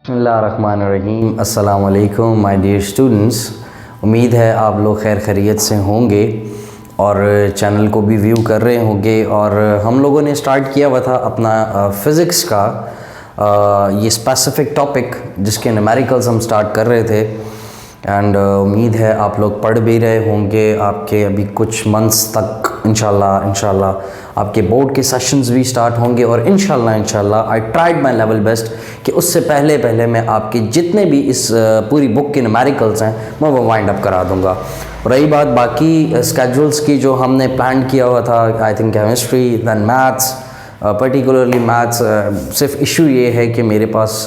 बिस्मिल्लाहिर्रहमानिर्रहीम। अस्सलाम वालेकुम माय डियर स्टूडेंट्स। उम्मीद है आप लोग खैर खैरियत से होंगे और चैनल को भी व्यू कर रहे होंगे। और हम लोगों ने स्टार्ट किया हुआ था अपना फ़िज़िक्स का ये स्पेसिफ़िक टॉपिक जिसके न्यूमेरिकल्स हम स्टार्ट कर रहे थे। एंड उम्मीद है आप लोग पढ़ भी रहे होंगे। आपके अभी कुछ मंथ्स तक इंशाल्लाह आपके बोर्ड के सेशंस भी स्टार्ट होंगे और इंशाल्लाह I tried my level best कि उससे पहले मैं आपके जितने भी इस पूरी बुक के न्यूमेरिकल्स हैं मैं वो वाइंड अप करा दूंगा। रही बात बाकी स्केड्यूल्स की जो हमने प्लान किया हुआ था, I think chemistry then maths, particularly maths, सिर्फ इशू ये है कि मेरे पास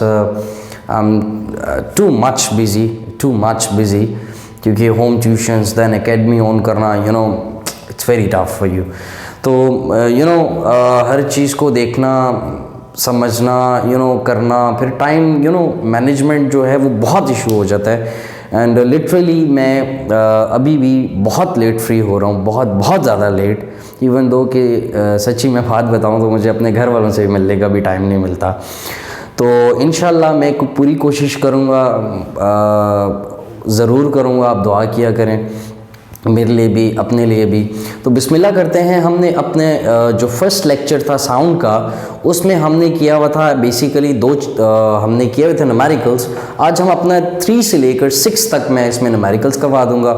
टू मच बिज़ी क्योंकि home tuitions then academy on करना it's very tough for you. तो हर चीज़ को देखना समझना करना, फिर टाइम मैनेजमेंट जो है वो बहुत इशू हो जाता है। एंड लिटरली मैं अभी भी बहुत लेट फ्री हो रहा हूँ, बहुत ज़्यादा लेट। इवन दो कि सच्ची मैं बात बताऊँ तो मुझे अपने घर वालों से मिलने का भी टाइम नहीं मिलता। तो इंशाल्लाह मैं पूरी कोशिश करूँगा, ज़रूर करूँगा। आप दुआ किया करें मेरे लिए भी अपने लिए भी। तो बिस्मिल्लाह करते हैं। हमने अपने जो फर्स्ट लेक्चर था साउंड का उसमें हमने किया हुआ था बेसिकली हमने किए हुए थे न्यूमेरिकल्स। आज हम अपना 3 से लेकर 6 तक मैं इसमें न्यूमेरिकल्स करवा दूंगा।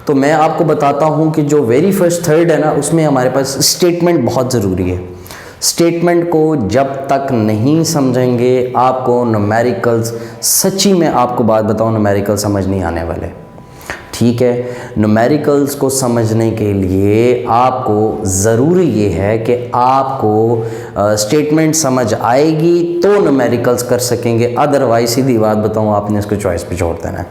तो मैं आपको बताता हूं कि जो वेरी फर्स्ट थर्ड है ना, उसमें हमारे पास स्टेटमेंट बहुत ज़रूरी है। स्टेटमेंट को जब तक नहीं समझेंगे आपको न्यूमेरिकल्स, सच्ची में आपको बात बताऊं, न्यूमेरिकल समझ नहीं आने वाले। ठीक है, न्यूमेरिकल्स को समझने के लिए आपको ज़रूरी ये है कि आपको स्टेटमेंट समझ आएगी तो न्यूमेरिकल्स कर सकेंगे। अदरवाइज सीधी बात बताऊं, आपने इसको चॉइस पे छोड़ देना है।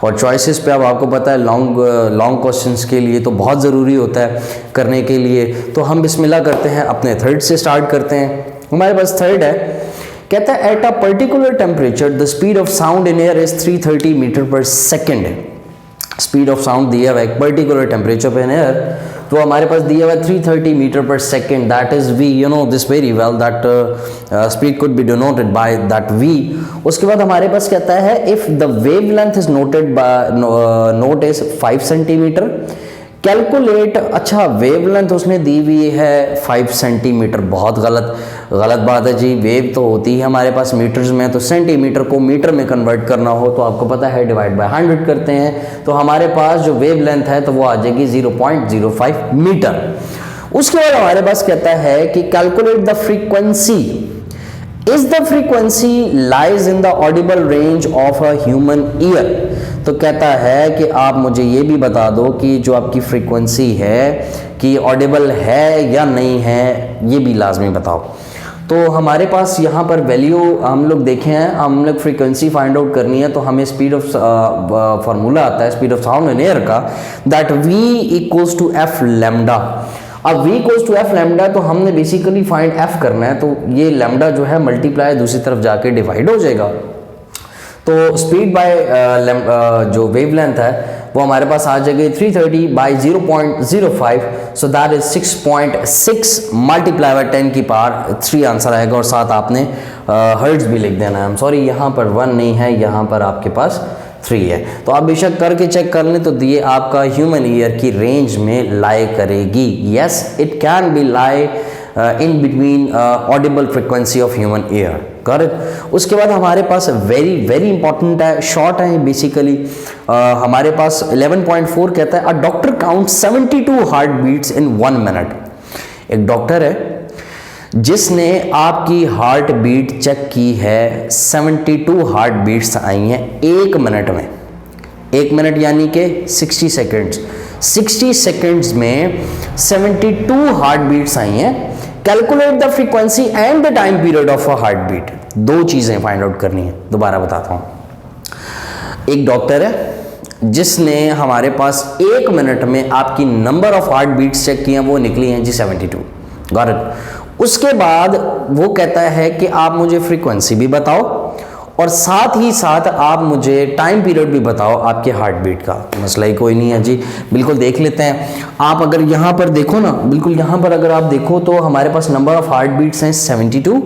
और चॉइसेस पे अब आपको पता है लॉन्ग क्वेश्चंस के लिए तो बहुत ज़रूरी होता है करने के लिए। तो हम बिस्मिल्लाह करते हैं, अपने थर्ड से स्टार्ट करते हैं। हमारे पास थर्ड है, कहता है at a particular temperature the speed of sound in air is 330 metre per second. Speed of sound दिया हुआ है पर्टिकुलर टेम्परेचर पे एयर, तो हमारे पास दिया हुआ है 330 metre per second. That is v, you know this very well that speed could be denoted by that v. उसके बाद हमारे पास कहता है if the wave length is noted by note is 5 centimetre calculate. अच्छा, वेवलेंथ उसने दी हुई है 5 सेंटीमीटर। बहुत गलत बात है जी। वेव तो होती है हमारे पास मीटर्स में, तो सेंटीमीटर को मीटर में कन्वर्ट करना हो तो आपको पता है डिवाइड बाय 100 करते हैं। तो हमारे पास जो वेवलेंथ है तो वो आ जाएगी 0.05 मीटर। उसके बाद हमारे पास कहता है कि calculate the frequency. Is the frequency lies in the Audible range of a human ear. तो कहता है कि आप मुझे ये भी बता दो कि जो आपकी फ्रीक्वेंसी है कि ऑडिबल है या नहीं है, ये भी लाजमी बताओ। तो हमारे पास यहाँ पर वैल्यू हम लोग देखे हैं, हम लोग फ्रीक्वेंसी फाइंड आउट करनी है तो हमें स्पीड ऑफ फार्मूला आता है speed of sound in air का, that v equals to F lambda. अब v equals to F lambda, तो हमने बेसिकली फाइंड f करना है, तो ये लैम्डा जो है मल्टीप्लाई दूसरी तरफ जाके डिवाइड हो जाएगा। तो स्पीड बाय जो वेवलेंथ है वो हमारे पास आ जाएगी 330 by 0.05, so that is 6.6 multiply by 10 की पावर 3 आंसर आएगा। और साथ आपने हर्ट्ज भी लिख देना है। आई एम सॉरी, यहाँ पर 1 नहीं है, यहाँ पर आपके पास 3 है। तो आप बेशक करके चेक कर लें, तो ये आपका ह्यूमन ईयर की रेंज में लाई करेगी। Yes, it can be lie in between audible frequency of human ear. Correct. उसके बाद हमारे पास वेरी इंपॉर्टेंट है, शॉर्ट है बेसिकली। हमारे पास 11.4 कहता है a doctor count 72 heart beats in 1 minute. एक डॉक्टर है जिसने आपकी हार्ट बीट चेक की है, 72 हार्ट बीट्स आई हैं 1 मिनट में। 1 मिनट यानी कि 60 सेकेंड्स। 60 सेकेंड्स में 72 हार्ट बीट्स आई हैं। Calculate the frequency and the time period of a heart beat. 2 चीजें फाइंड आउट करनी है। दोबारा बताता हूं। एक डॉक्टर है जिसने हमारे पास 1 मिनट में आपकी number of heart beats check की हैं, वो निकली हैं जी 72। Got it. उसके बाद वो कहता है कि आप मुझे फ्रीक्वेंसी भी बताओ और साथ ही साथ आप मुझे टाइम पीरियड भी बताओ आपके हार्ट बीट का। मसला ही कोई नहीं है जी, बिल्कुल देख लेते हैं। आप अगर यहाँ पर देखो ना, बिल्कुल यहाँ पर अगर आप देखो तो हमारे पास नंबर ऑफ हार्ट बीट्स हैं 72,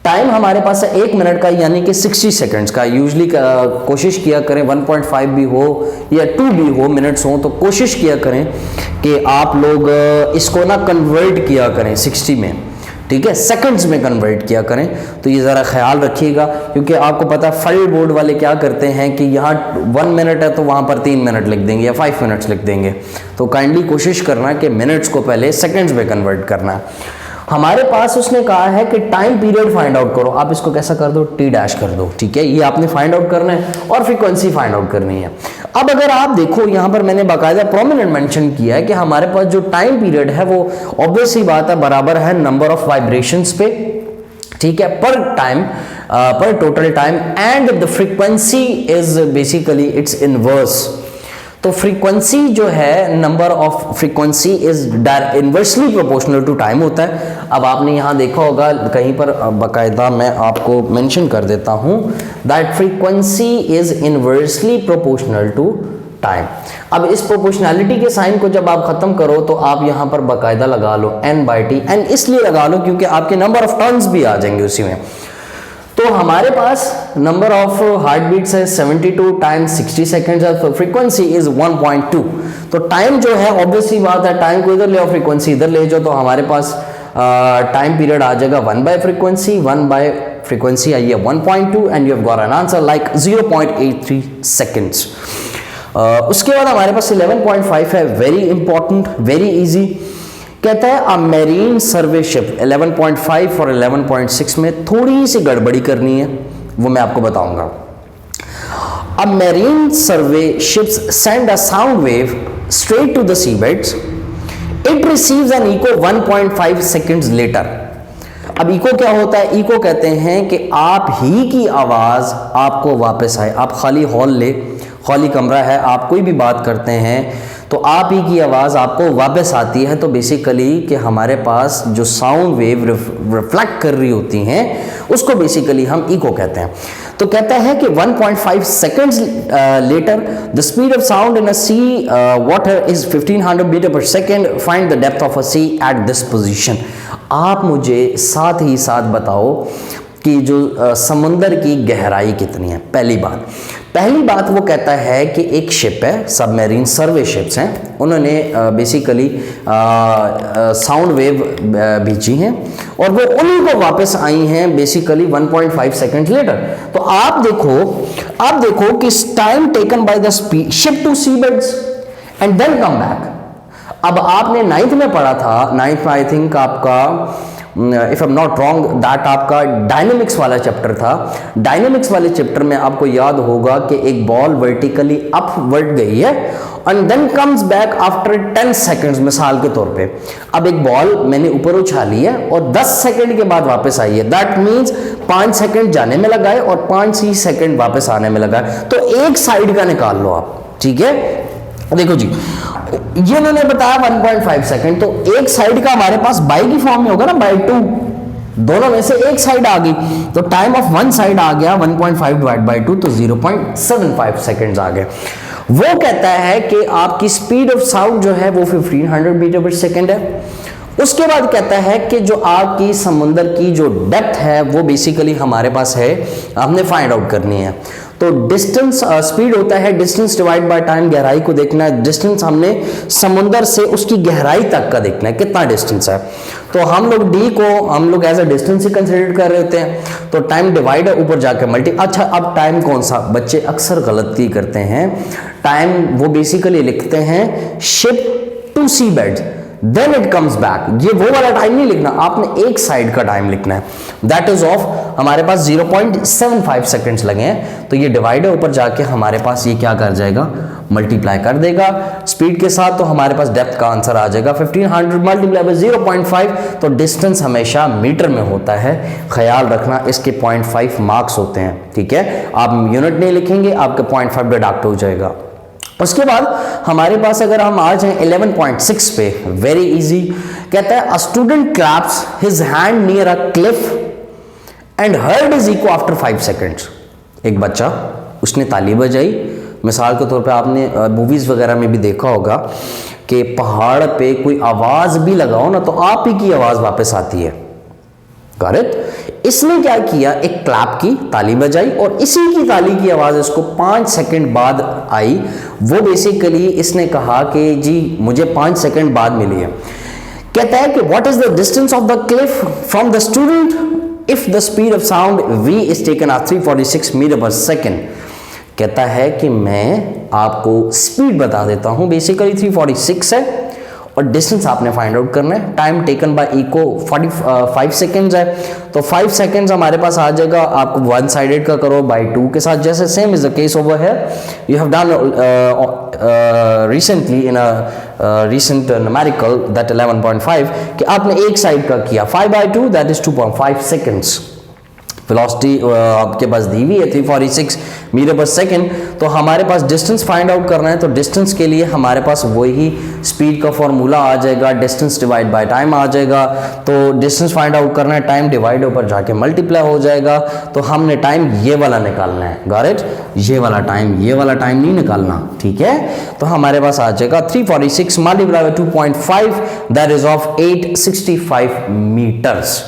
टाइम हमारे पास है 1 मिनट का, यानी कि 60 सेकंड्स का। यूजली कोशिश किया करें 1.5 भी हो या 2 भी हो मिनट्स हो, तो कोशिश किया करें कि आप लोग इसको ना कन्वर्ट किया करें 60 में, ठीक है, सेकंड्स में कन्वर्ट किया करें। तो ये ज़रा ख्याल रखिएगा, क्योंकि आपको पता है फाइल बोर्ड वाले क्या करते हैं कि यहाँ 1 मिनट है तो वहाँ पर 3 मिनट लिख देंगे या 5 मिनट्स लिख देंगे। तो काइंडली कोशिश करना कि मिनट्स को पहले सेकंड्स में कन्वर्ट करना है। हमारे पास उसने कहा है कि टाइम पीरियड फाइंड आउट करो। आप इसको कैसा कर दो, टी डैश कर दो, ठीक है। ये आपने फाइंड आउट करना है और फ्रीक्वेंसी फाइंड आउट करनी है। अब अगर आप देखो यहाँ पर मैंने बाकायदा प्रोमिनेंट मेंशन किया है कि हमारे पास जो टाइम पीरियड है वो ऑब्वियसली बात है बराबर है नंबर ऑफ वाइब्रेशंस पे, ठीक है, per time, per total time, and the frequency is basically its inverse. तो फ्रीक्वेंसी जो है, number of frequency is inversely proportional to time होता है। अब आपने यहाँ देखा होगा कहीं पर, बाकायदा मैं आपको मेंशन कर देता हूँ, that frequency is inversely proportional to time. अब इस प्रोपोर्शनैलिटी के साइन को जब आप खत्म करो तो आप यहाँ पर बाकायदा लगा लो n/t। एन इसलिए लगा लो क्योंकि आपके नंबर ऑफ टर्न्स भी आ जाएंगे उसी में। तो हमारे पास नंबर ऑफ हार्ट बीट्स है 72 टाइम्स 60 सेकेंड्स है, तो फ्रीक्वेंसी इज 1.2। तो टाइम जो है ऑब्वियसली बात है, टाइम को इधर ले और फ्रीक्वेंसी इधर ले जाओ, तो हमारे पास टाइम पीरियड आ जाएगा 1/फ्रीक्वेंसी, 1/फ्रीक्वेंसी आई है 1.2 and you have got an answer like 0.83 seconds. उसके बाद हमारे पास 11.5 है, वेरी इंपॉर्टेंट, वेरी इजी। कहता है अ मैरीन सर्वे शिप। 11.5 और 11.6 में थोड़ी सी गड़बड़ी करनी है, वो मैं आपको बताऊंगा। A marine survey ships send a sound wave straight to the seabeds, it receives an echo 1.5 seconds later. अब इको क्या होता है? इको कहते हैं कि आप ही की आवाज आपको वापस आए। आप खाली हॉल ले, खाली कमरा है, आप कोई भी बात करते हैं तो आप ही की आवाज़ आपको वापस आती है। तो बेसिकली कि हमारे पास जो साउंड वेव रिफ्लेक्ट कर रही होती हैं उसको बेसिकली हम इको कहते हैं। तो कहता है कि 1.5 seconds later the speed of sound in a sea water is 1500 metre per second, find the depth of a sea at this position. आप मुझे साथ ही साथ बताओ कि जो समुंदर की गहराई कितनी है। पहली बात वो कहता है कि एक शिप है, सबमरीन सर्वे शिप्स हैं, उन्होंने बेसिकली साउंड वेव भेजी हैं और वो उन्हीं को वापस आई हैं बेसिकली 1.5 सेकेंड लेटर। तो आप देखो कि time taken by the ship to seabeds and then come back. अब आपने 9th में पढ़ा था, 9th में आई थिंक आपका, if I am not wrong, that आपका डायनेमिक्स वाला चैप्टर था। डायनेमिक्स वाले चैप्टर में आपको याद होगा कि एक बॉल वर्टिकली अपवर्ड गई है and then comes back after 10 seconds, मिसाल के तौर पे। अब एक बॉल मैंने ऊपर उछाली है और 10 सेकंड के बाद वापस आई है, दैट मीन्स 5 सेकंड जाने में लगा है और 5 ही सेकंड वापस आने में लगा है। तो एक साइड का निकाल लो आप, ठीक है। देखो जी, ये उन्होंने बताया 1.5 सेकंड, तो एक साइड का हमारे पास बाई की फॉर्म में होगा ना, बाई 2, दोनों में से एक साइड आ गई तो टाइम ऑफ वन साइड आ गया 1.5 डिवाइड बाई 2, तो 0.75 सेकंड्स आ गए। वो कहता है कि आपकी स्पीड ऑफ साउंड जो है वो 1500 मीटर पर सेकंड है। उसके बाद कहता है कि जो आपकी समुंदर की जो डेप्थ है वो बेसिकली हमारे पास है, हमने फाइंड आउट करनी है। तो डिस्टेंस, स्पीड होता है डिस्टेंस डिवाइड बाय टाइम, गहराई को देखना है। डिस्टेंस हमने समुंदर से उसकी गहराई तक का देखना है, कितना डिस्टेंस है। तो हम लोग डी को हम लोग एज अ डिस्टेंस ही कंसिडर कर रहे होते हैं। तो टाइम डिवाइड है, ऊपर जाकर मल्टी। अच्छा, अब टाइम कौन सा? बच्चे अक्सर गलती करते हैं, टाइम वो बेसिकली लिखते हैं ship to sea bed then it comes back. ये वो वाला टाइम नहीं लिखना, आपने एक साइड का टाइम लिखना है। दैट इज ऑफ हमारे पास 0.75 सेकेंड्स लगे हैं। तो ये डिवाइडर ऊपर जाके हमारे पास ये क्या कर जाएगा, मल्टीप्लाई कर देगा स्पीड के साथ। तो हमारे पास डेप्थ का आंसर आ जाएगा 1500 मल्टीप्लाई बाय 0.5। तो डिस्टेंस हमेशा मीटर में होता है, ख्याल रखना। इसके 0.5 मार्क्स होते हैं, ठीक है। आप यूनिट नहीं लिखेंगे, आपके 0.5 डिडक्ट हो जाएगा। उसके बाद हमारे पास अगर हम आ जाएं 11.6 पे, वेरी इजी। कहता है a student claps his hand near a cliff and heard his echo after 5 seconds. एक बच्चा, उसने ताली बजाई। मिसाल के तौर पे आपने मूवीज वगैरह में भी देखा होगा कि पहाड़ पे कोई आवाज भी लगाओ ना तो आप ही की आवाज वापस आती है, गॉट इट। इसने क्या किया, एक क्लैप की ताली बजाई और इसी की ताली की आवाज इसको 5 सेकंड बाद आई। वो बेसिकली इसने कहा कि जी मुझे 5 सेकंड बाद मिली है। कहता है कि what is the distance of the cliff from the student if the speed of sound v is taken at 346 metre per second. कहता है कि मैं आपको स्पीड बता देता हूं, बेसिकली 346 है और डिस्टेंस आपने फाइंड आउट करना है। टाइम टेकन बाय ई को 45 सेकेंड्स है, तो 5 सेकेंड्स हमारे पास आ जाएगा। आपको वन साइडेड का करो बाय 2 के साथ, जैसे same is the case over here you have done recently in a recent numerical that 11.5 कि आपने एक साइड का किया 5/2 दैट इज 2.5 सेकेंड्स। वेलोसिटी आपके पास दी हुई है 346 मीटर पर सेकेंड। तो हमारे पास डिस्टेंस फाइंड आउट करना है, तो डिस्टेंस के लिए हमारे पास वही स्पीड का फॉर्मूला आ जाएगा, डिस्टेंस डिवाइड बाय टाइम आ जाएगा। तो डिस्टेंस फाइंड आउट करना है, टाइम डिवाइड ऊपर जाके मल्टीप्लाई हो जाएगा। तो हमने टाइम ये वाला निकालना है, गॉट इट, ये वाला टाइम नहीं निकालना, ठीक है। तो हमारे पास आ जाएगा 346 multiply by 2.5 that is of 865 metres,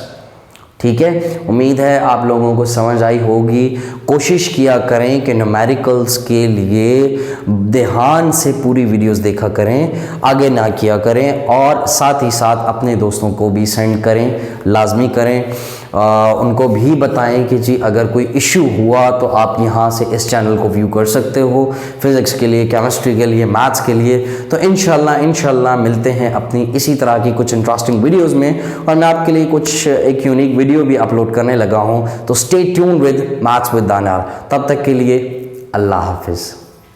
ठीक है। उम्मीद है आप लोगों को समझ आई होगी। कोशिश किया करें कि न्यूमेरिकल्स के लिए ध्यान से पूरी वीडियोस देखा करें, आगे ना किया करें, और साथ ही साथ अपने दोस्तों को भी सेंड करें, लाजमी करें। उनको भी बताएं कि जी अगर कोई इशू हुआ तो आप यहाँ से इस चैनल को व्यू कर सकते हो, फिज़िक्स के लिए, केमिस्ट्री के लिए, मैथ्स के लिए। तो इंशाल्लाह मिलते हैं अपनी इसी तरह की कुछ इंटरेस्टिंग वीडियोस में, और मैं आपके लिए कुछ एक यूनिक वीडियो भी अपलोड करने लगा हूँ। तो stay tune with maths with Daniyal. तब तक के लिए अल्लाह हाफिज़।